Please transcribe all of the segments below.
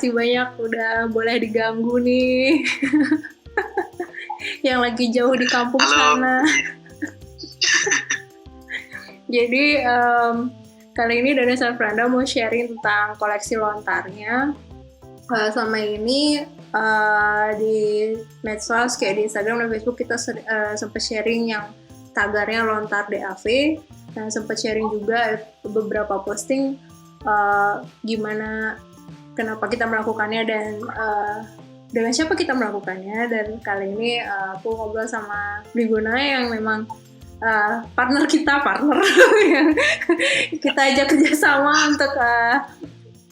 makasih banyak udah boleh diganggu nih. Yang lagi jauh di kampung sana. Jadi kali ini Danes Alfranda mau sharing tentang koleksi lontarnya. Selama ini di medsos kayak di Instagram dan Facebook kita sempat sharing yang tagarnya lontar DAV, dan sempat sharing juga beberapa posting gimana, kenapa kita melakukannya, dan dengan siapa kita melakukannya. Dan kali ini aku ngobrol sama Briguna yang memang partner yang kita ajak kerjasama untuk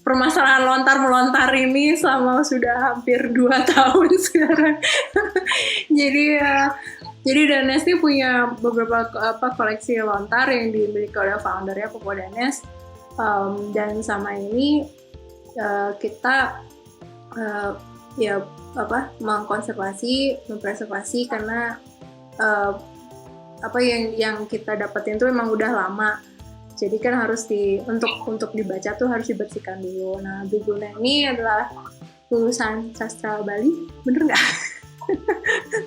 permasalahan lontar-melontar ini selama sudah hampir 2 tahun sekarang. Jadi Danes ini punya beberapa koleksi lontar yang dimiliki oleh foundernya Popo Danes, dan sama ini kita mengkonservasi, mempreservasi, karena yang kita dapetin itu memang udah lama. Jadi kan harus untuk dibaca tuh harus dibersihkan dulu. Nah, Briguna ini adalah lulusan sastra Bali, bener nggak?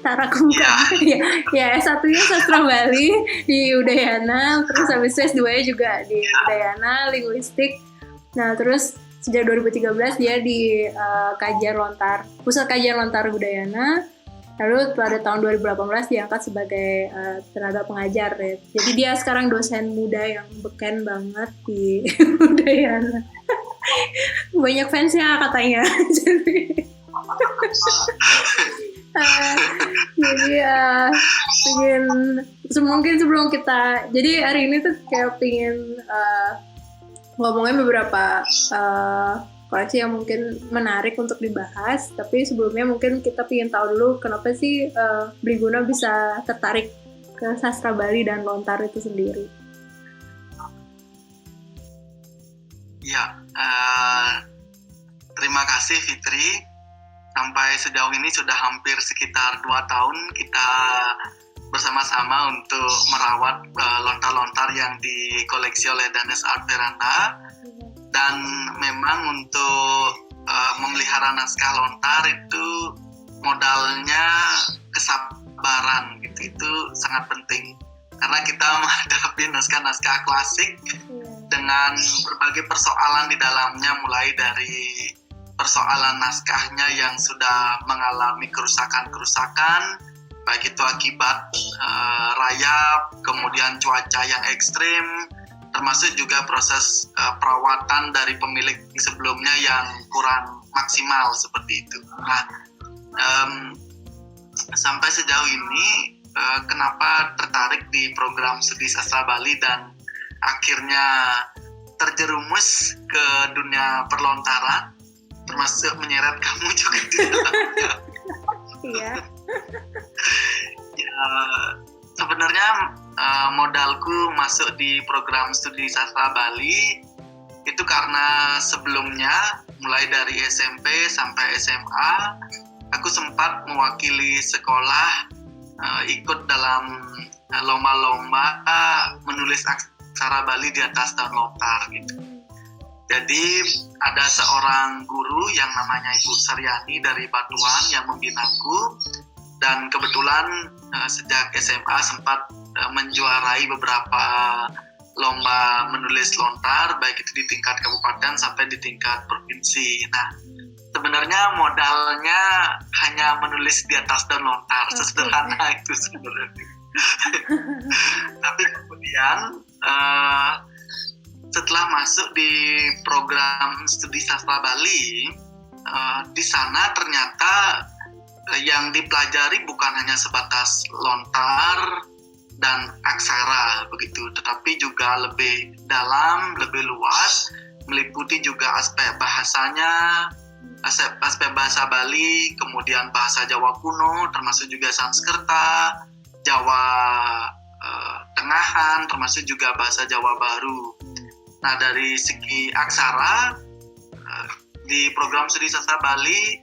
Taraku ya S1-nya sastra Bali di Udayana, terus habis itu S2-nya juga di Udayana, linguistik. Nah, terus sejak 2013 dia di Pusat Kajian Lontar Udayana. Lalu pada tahun 2018 diangkat sebagai tenaga pengajar ya. Jadi dia sekarang dosen muda yang beken banget di Udayana. Banyak fansnya katanya. Mungkin sebelum kita, jadi hari ini tuh kayak pengen ngomongin beberapa koleksi yang mungkin menarik untuk dibahas, tapi sebelumnya mungkin kita pengen tahu dulu kenapa sih Briguna bisa tertarik ke sastra Bali dan lontar itu sendiri. Ya, terima kasih Fitri. Sampai sejauh ini sudah hampir sekitar 2 tahun kita bersama-sama untuk merawat lontar-lontar yang dikoleksi oleh Danes Alfranda. Dan memang untuk memelihara naskah lontar itu modalnya kesabaran gitu, itu sangat penting. Karena kita menghadapi naskah-naskah klasik dengan berbagai persoalan di dalamnya, mulai dari persoalan naskahnya yang sudah mengalami kerusakan-kerusakan, baik itu akibat rayap, kemudian cuaca yang ekstrim, termasuk juga proses perawatan dari pemilik sebelumnya yang kurang maksimal seperti itu. Nah, sampai sejauh ini kenapa tertarik di program studi sastra Bali dan akhirnya terjerumus ke dunia perlontaran, termasuk menyeret kamu juga di dalamnya. Iya. Ya, sebenarnya modalku masuk di program studi sastra Bali itu karena sebelumnya mulai dari SMP sampai SMA aku sempat mewakili sekolah ikut dalam lomba-lomba menulis aksara Bali di atas daun lontar gitu. Jadi ada seorang guru yang namanya Ibu Saryani dari Batuan yang membinaku, dan kebetulan sejak SMA sempat menjuarai beberapa lomba menulis lontar, baik itu di tingkat kabupaten sampai di tingkat provinsi. Nah, sebenarnya modalnya hanya menulis di atas daun lontar, sesederhana itu sebenarnya. Tapi kemudian setelah masuk di program studi sastra Bali, di sana ternyata yang dipelajari bukan hanya sebatas lontar dan aksara begitu, tetapi juga lebih dalam, lebih luas, meliputi juga aspek bahasanya, aspek bahasa Bali, kemudian bahasa Jawa kuno, termasuk juga Sanskerta, Jawa Tengahan, termasuk juga bahasa Jawa Baru. Nah, dari segi aksara, di program studi sastra Bali,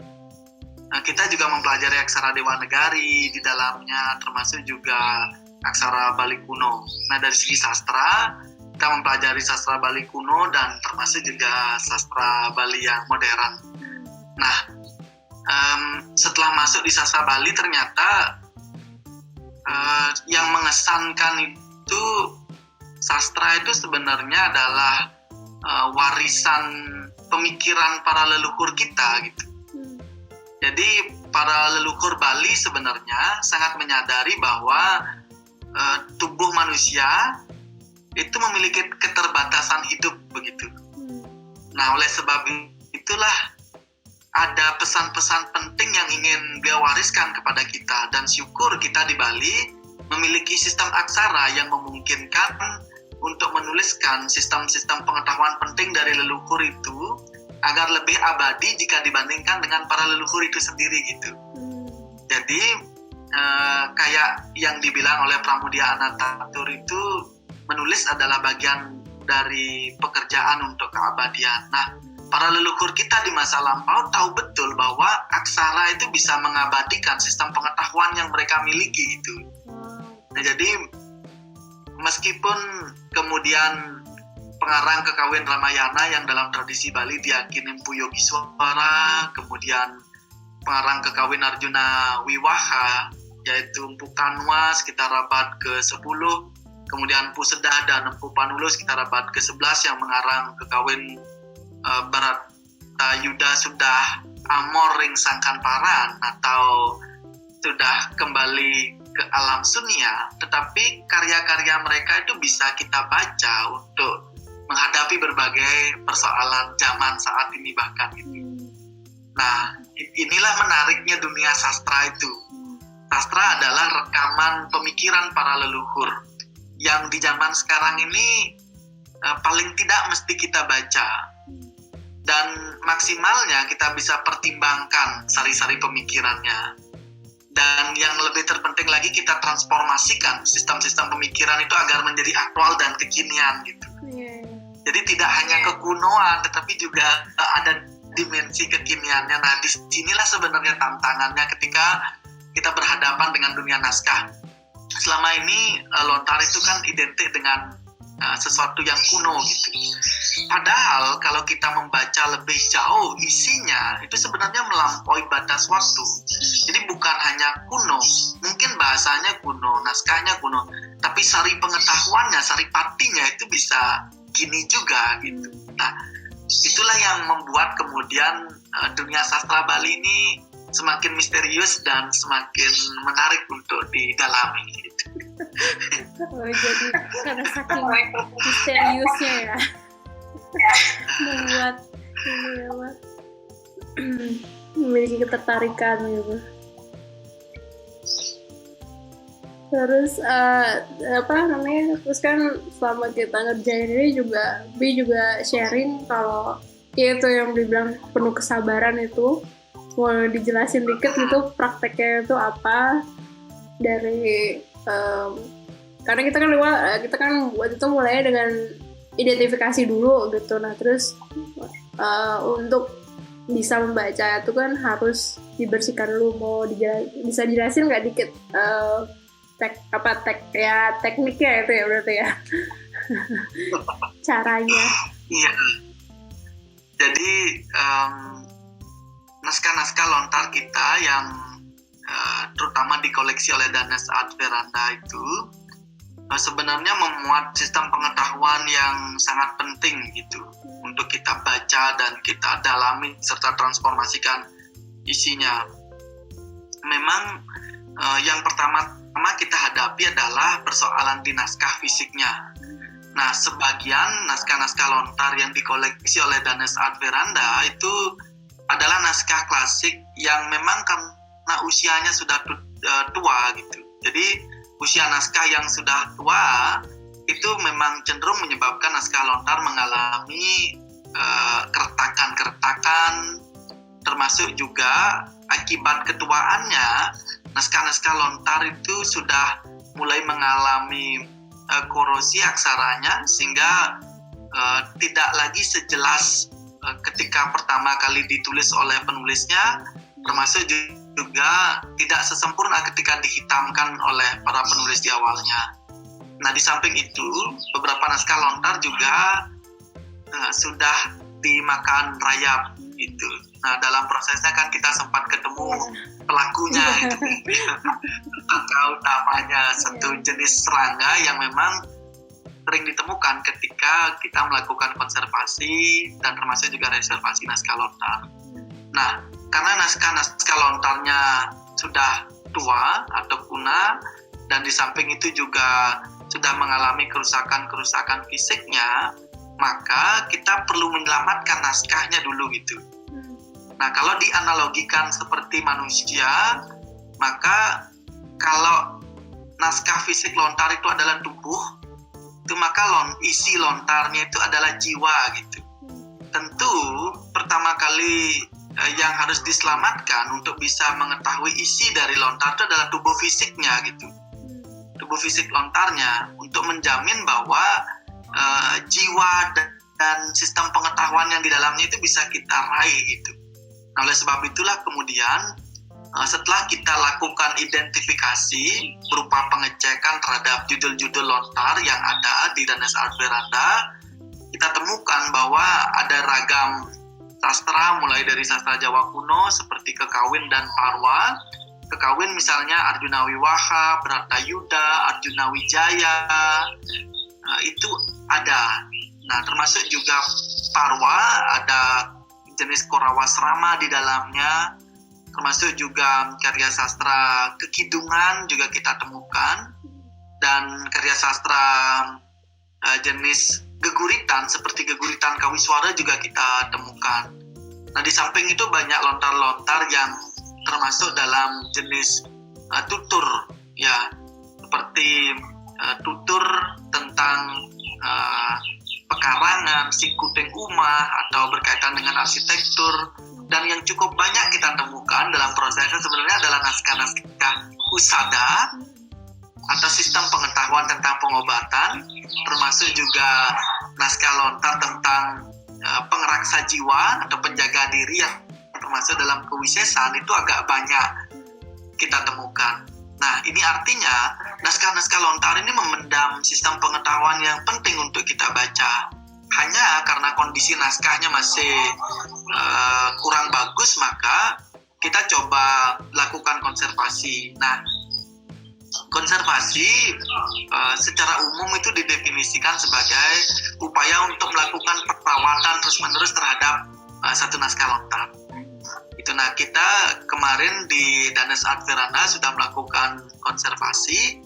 kita juga mempelajari aksara Dewa Negari di dalamnya, termasuk juga aksara Bali kuno. Nah, dari segi sastra, kita mempelajari sastra Bali kuno dan termasuk juga sastra Bali yang modern. Nah, setelah masuk di sastra Bali ternyata yang mengesankan itu sastra itu sebenarnya adalah warisan pemikiran para leluhur kita gitu. Jadi para leluhur Bali sebenarnya sangat menyadari bahwa tubuh manusia itu memiliki keterbatasan hidup begitu. Nah, oleh sebab itulah ada pesan-pesan penting yang ingin dia wariskan kepada kita, dan syukur kita di Bali memiliki sistem aksara yang memungkinkan untuk menuliskan sistem-sistem pengetahuan penting dari leluhur itu agar lebih abadi jika dibandingkan dengan para leluhur itu sendiri gitu. Jadi kayak yang dibilang oleh Pramudia Anantatur itu, menulis adalah bagian dari pekerjaan untuk keabadian. Nah, para leluhur kita di masa lampau tahu betul bahwa aksara itu bisa mengabadikan sistem pengetahuan yang mereka miliki gitu. Nah, jadi meskipun kemudian pengarang Kekawin Ramayana yang dalam tradisi Bali diyakini Mpu Yogiswara, kemudian pengarang Kekawin Arjuna Wiwaha yaitu Mpu Kanwa sekitar abad ke-10, kemudian Mpu Sedah dan Mpu Panulo sekitar abad ke-11 yang mengarang Kekawin Bharatayuda sudah amor ring sangkan paran atau sudah kembali ke alam sunia, tetapi karya-karya mereka itu bisa kita baca untuk menghadapi berbagai persoalan zaman saat ini bahkan gitu. Nah, inilah menariknya dunia sastra itu. Sastra adalah rekaman pemikiran para leluhur yang di zaman sekarang ini paling tidak mesti kita baca. Dan maksimalnya kita bisa pertimbangkan sari-sari pemikirannya. Dan yang lebih terpenting lagi, kita transformasikan sistem-sistem pemikiran itu agar menjadi aktual dan kekinian gitu. Jadi tidak hanya kekunoan, tetapi juga ada dimensi kekiniannya. Nah, disinilah sebenarnya tantangannya ketika kita berhadapan dengan dunia naskah. Selama ini lontar itu kan identik dengan sesuatu yang kuno gitu. Padahal kalau kita membaca lebih jauh isinya itu sebenarnya melampaui batas waktu. Jadi bukan hanya kuno, mungkin bahasanya kuno, naskahnya kuno, tapi sari pengetahuannya, sari patinya itu bisa kini juga gitu. Nah, itulah yang membuat kemudian dunia sastra Bali ini semakin misterius dan semakin menarik untuk didalami gitu. Oh, jadi karena saking misteriusnya ya membuat ini apa memiliki ketertarikan gitu. Terus terus kan selama kita ngerjain ini juga Bi juga sharing kalau ya itu yang dibilang penuh kesabaran itu. Mau dijelasin dikit gitu prakteknya itu apa dari karena kita kan buat itu mulai dengan identifikasi dulu gitu. Nah terus untuk bisa membaca itu kan harus dibersihkan dulu. Mau bisa dijelasin nggak dikit tekniknya itu ya berarti ya caranya? Iya. Jadi naskah-naskah lontar kita yang terutama dikoleksi oleh Danes Art Veranda itu sebenarnya memuat sistem pengetahuan yang sangat penting gitu untuk kita baca dan kita dalami serta transformasikan isinya. Memang yang pertama kita hadapi adalah persoalan di naskah fisiknya. Nah, sebagian naskah-naskah lontar yang dikoleksi oleh Danes Art Veranda itu adalah naskah klasik yang memang karena usianya sudah tua gitu. Jadi usia naskah yang sudah tua itu memang cenderung menyebabkan naskah lontar mengalami keretakan-keretakan, termasuk juga akibat ketuaannya naskah-naskah lontar itu sudah mulai mengalami korosi aksaranya sehingga tidak lagi sejelas ketika pertama kali ditulis oleh penulisnya, termasuk juga tidak sesempurna ketika dihitamkan oleh para penulis di awalnya. Nah, di samping itu beberapa naskah lontar juga sudah dimakan rayap itu. Nah, dalam prosesnya kan kita sempat ketemu pelakunya itu, tersangka utamanya, satu jenis serangga yang memang sering ditemukan ketika kita melakukan konservasi dan termasuk juga reservasi naskah lontar. Nah, karena naskah lontarnya sudah tua atau punah, dan di samping itu juga sudah mengalami kerusakan fisiknya, maka kita perlu menyelamatkan naskahnya dulu gitu. Nah, kalau dianalogikan seperti manusia, maka kalau naskah fisik lontar itu adalah tubuh, itu maka isi lontarnya itu adalah jiwa gitu. Tentu pertama kali yang harus diselamatkan untuk bisa mengetahui isi dari lontar itu adalah tubuh fisiknya gitu. Tubuh fisik lontarnya untuk menjamin bahwa jiwa dan sistem pengetahuan yang di dalamnya itu bisa kita raih gitu. Nah, oleh sebab itulah kemudian setelah kita lakukan identifikasi berupa pengecekan terhadap judul-judul lontar yang ada di Danes Art Veranda, kita temukan bahwa ada ragam sastra mulai dari sastra Jawa kuno seperti Kekawin dan Parwa. Kekawin misalnya Arjuna Wiwaha, Bratayuda, Arjuna Wijaya, itu ada. Nah, termasuk juga Parwa, ada jenis Korawasrama di dalamnya, termasuk juga karya sastra Kekidungan juga kita temukan, dan karya sastra jenis geguritan seperti geguritan Kawiswara juga kita temukan. Nah, di samping itu banyak lontar-lontar yang termasuk dalam jenis tutur, ya, seperti tutur tentang pekarangan, sikuteng umah, atau berkaitan dengan arsitektur, dan yang cukup banyak kita temukan dalam prosesnya sebenarnya adalah naskah-naskah usada atau sistem pengetahuan tentang pengobatan, termasuk juga naskah lontar tentang pengeraksa jiwa atau penjaga diri yang termasuk dalam kewisesan itu agak banyak kita temukan. Nah, ini artinya naskah-naskah lontar ini memendam sistem pengetahuan yang penting untuk kita baca. Hanya karena kondisi naskahnya masih kurang bagus, maka kita coba lakukan konservasi. Nah, konservasi secara umum itu didefinisikan sebagai upaya untuk melakukan perawatan terus-menerus terhadap satu naskah lontar. Itu, nah, kita kemarin di Danes Art Veranda sudah melakukan konservasi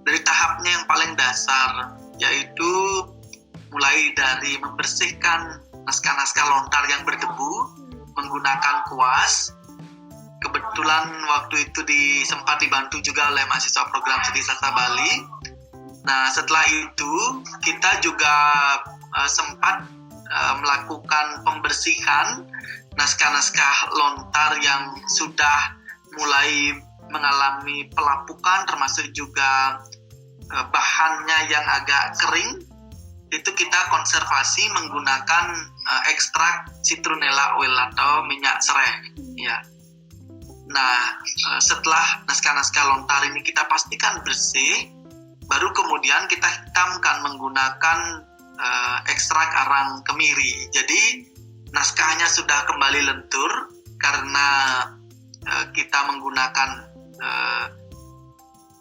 dari tahapnya yang paling dasar, yaitu mulai dari membersihkan naskah-naskah lontar yang berdebu menggunakan kuas. Kebetulan waktu itu sempat dibantu juga oleh mahasiswa program studi sastra Bali. Nah, setelah itu kita juga sempat melakukan pembersihan naskah-naskah lontar yang sudah mulai mengalami pelapukan, termasuk juga bahannya yang agak kering. Itu kita konservasi menggunakan ekstrak citronella oil atau minyak serai, ya. Nah, setelah naskah-naskah lontar ini kita pastikan bersih, baru kemudian kita hitamkan menggunakan ekstrak arang kemiri. Jadi naskahnya sudah kembali lentur karena kita menggunakan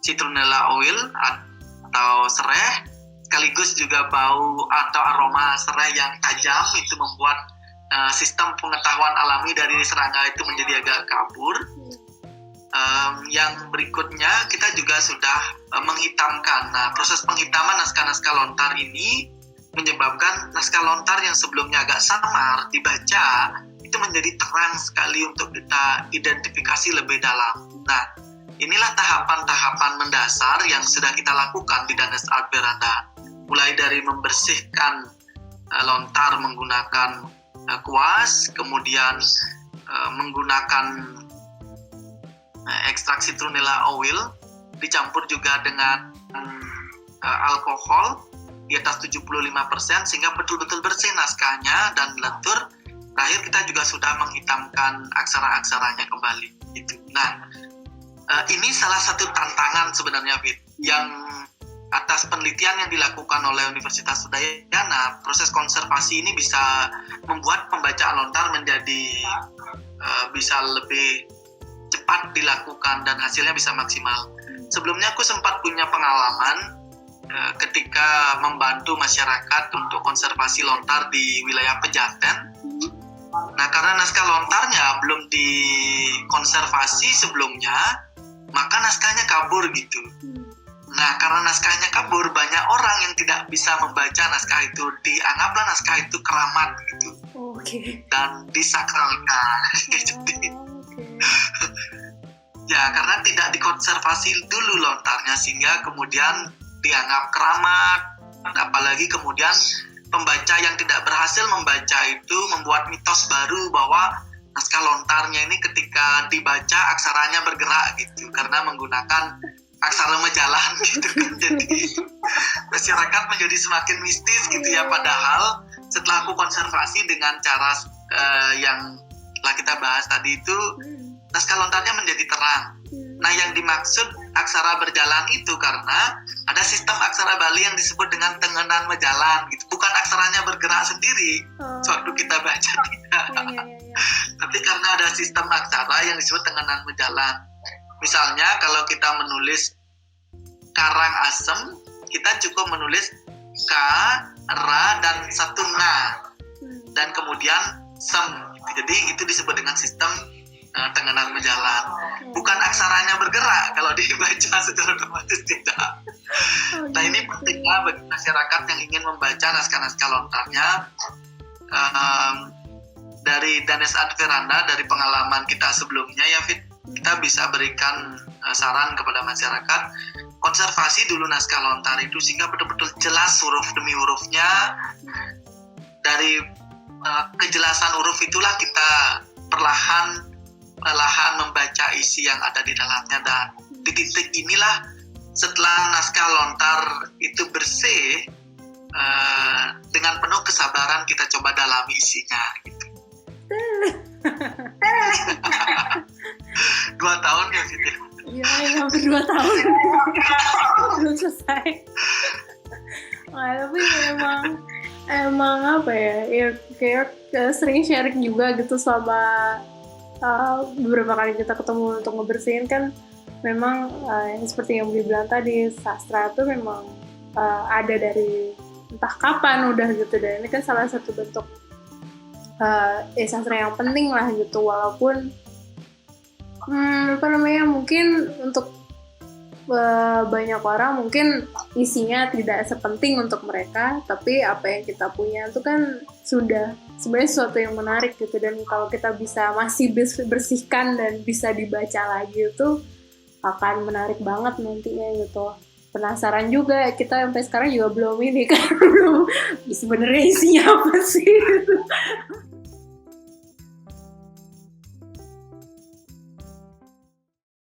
citronella oil atau serai, sekaligus juga bau atau aroma serai yang tajam itu membuat sistem pengetahuan alami dari serangga itu menjadi agak kabur. Yang berikutnya kita juga sudah menghitamkan. Nah, proses penghitaman naskah-naskah lontar ini menyebabkan naskah lontar yang sebelumnya agak samar dibaca itu menjadi terang sekali untuk kita identifikasi lebih dalam. Nah, inilah tahapan-tahapan mendasar yang sudah kita lakukan di Danes Art Veranda. Mulai dari membersihkan lontar menggunakan kuas, kemudian menggunakan ekstrak citronella oil dicampur juga dengan alkohol di atas 75% sehingga betul-betul bersih naskahnya dan lentur. Terakhir kita juga sudah menghitamkan aksara-aksaranya kembali gitu. Nah, ini salah satu tantangan sebenarnya, Fit, yang atas penelitian yang dilakukan oleh Universitas Udayana, proses konservasi ini bisa membuat pembacaan lontar menjadi bisa lebih cepat dilakukan dan hasilnya bisa maksimal. Sebelumnya aku sempat punya pengalaman ketika membantu masyarakat untuk konservasi lontar di wilayah Pejaten. Nah, karena naskah lontarnya belum dikonservasi sebelumnya, maka naskahnya kabur gitu. Nah, karena naskahnya kabur, banyak orang yang tidak bisa membaca naskah itu. Dianggaplah naskah itu keramat gitu. Dan disakralkan. Jadi, ya, karena tidak dikonservasi dulu lontarnya, sehingga kemudian dianggap keramat. Apalagi kemudian pembaca yang tidak berhasil membaca itu membuat mitos baru bahwa naskah lontarnya ini ketika dibaca aksaranya bergerak gitu, karena menggunakan aksara majalan gitu kan. Jadi masyarakat menjadi semakin mistis gitu ya, padahal setelah aku konservasi dengan cara yang telah kita bahas tadi itu, naskah lontarnya menjadi terang. Nah, yang dimaksud aksara berjalan itu karena ada sistem aksara Bali yang disebut dengan tengenan majalan gitu. Bukan aksaranya bergerak sendiri sewaktu kita baca, tidak. Tapi karena ada sistem aksara yang disebut tengenan majalan. Misalnya kalau kita menulis karang asem, kita cukup menulis ka, ra, dan satu na, dan kemudian sem. Jadi itu disebut dengan sistem tengenan majalan. Bukan aksaranya bergerak kalau dibaca secara otomatis, tidak. Nah, ini pentingnya bagi masyarakat yang ingin membaca naskah-naskah lontarnya. Dari Danes Adveranda, dari pengalaman kita sebelumnya ya Fit, kita bisa berikan saran kepada masyarakat, konservasi dulu naskah lontar itu sehingga betul-betul jelas huruf demi hurufnya. Dari kejelasan huruf itulah kita perlahan membaca isi yang ada di dalamnya, dan di titik inilah setelah naskah lontar itu bersih, dengan penuh kesabaran kita coba dalami isinya gitu. 2 tahun ya gitu. Iya, hampir 2 tahun belum selesai. Tapi emang apa ya kayak sering sharing juga gitu sama beberapa kali kita ketemu untuk ngebersihin kan. Memang seperti yang Budi bilang tadi, sastra itu memang ada dari entah kapan udah gitu, dan ini kan salah satu bentuk sastra yang penting lah gitu, walaupun mungkin untuk banyak orang mungkin isinya tidak sepenting untuk mereka, tapi apa yang kita punya itu kan sudah sebenarnya sesuatu yang menarik gitu, dan kalau kita bisa masih bersihkan dan bisa dibaca lagi itu akan menarik banget nantinya gitu. Penasaran juga, kita sampai sekarang juga belum ini kan, belum sebenarnya isinya apa sih gitu.